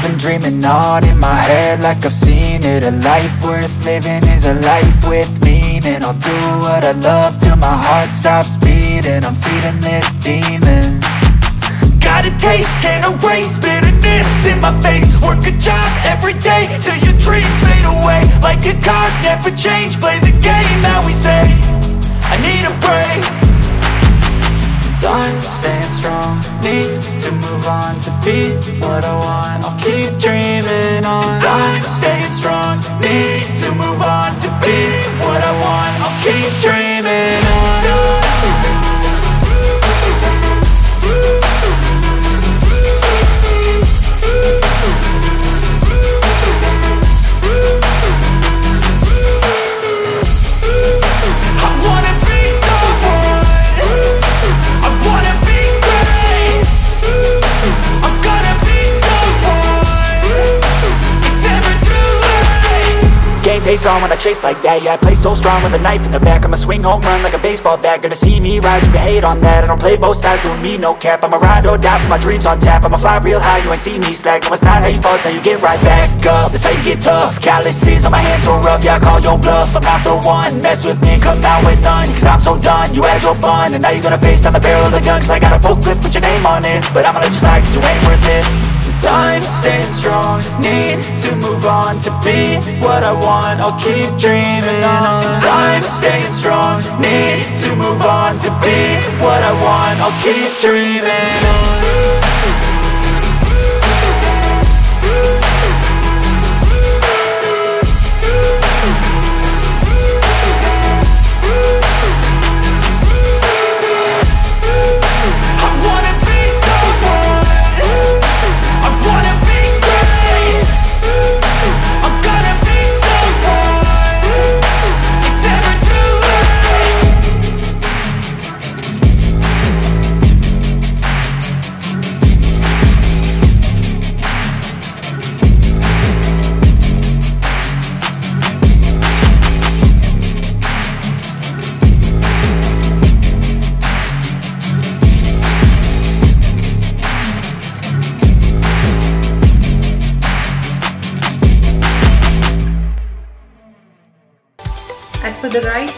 I've been dreaming on in my head like I've seen it. A life worth living is a life with meaning. I'll do what I love till my heart stops beating. I'm feeding this demon. Got a taste, can't erase bitterness in my face. Work a job every day till your dreams fade away. Like a card, never change, play the game that we say. I need a break. I'm staying strong, need to move on to be what I want. I'll keep dreaming on. I'm staying strong, need to move on to be what I want. I'll keep dreaming on. Face on when I chase like that. Yeah, I play so strong with a knife in the back. I'ma swing home run like a baseball bat. Gonna see me rise, you can hate on that. I don't play both sides, doing me no cap. I'ma ride or die for my dreams on tap. I'ma fly real high, you ain't see me slack. No, it's not how you fall, it's how you get right back up. That's how you get tough. Calluses on my hands so rough, yeah, I call your bluff. I'm not the one, mess with me and come out with none. Cause I'm so done, you had your fun. And now you're gonna face down the barrel of the gun. Cause I got a full clip, put your name on it. But I'ma let you slide cause you ain't worth it. I'm staying strong, need to move on to be what I want. I'll keep dreaming on. I'm staying strong, need to move on to be what I want. I'll keep dreaming on. As for the rice,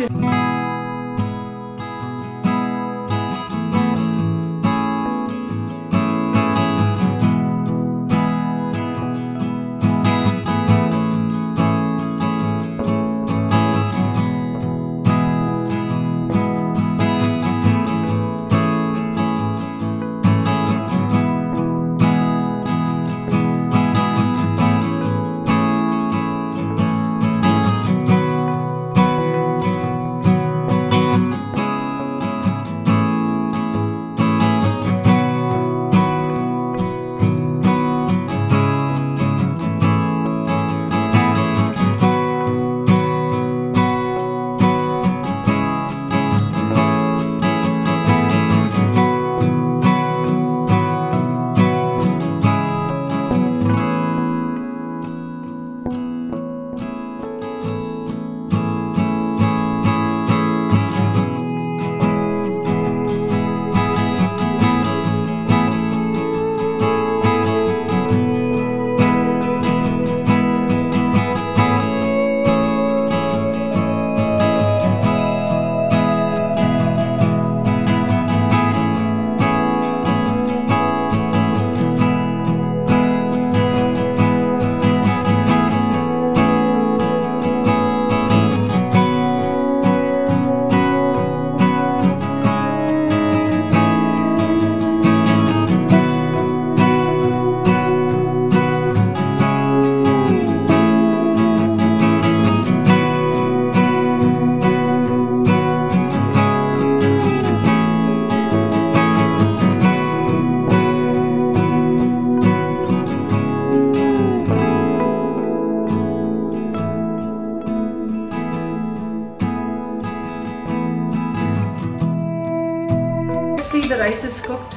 see the rice is cooked.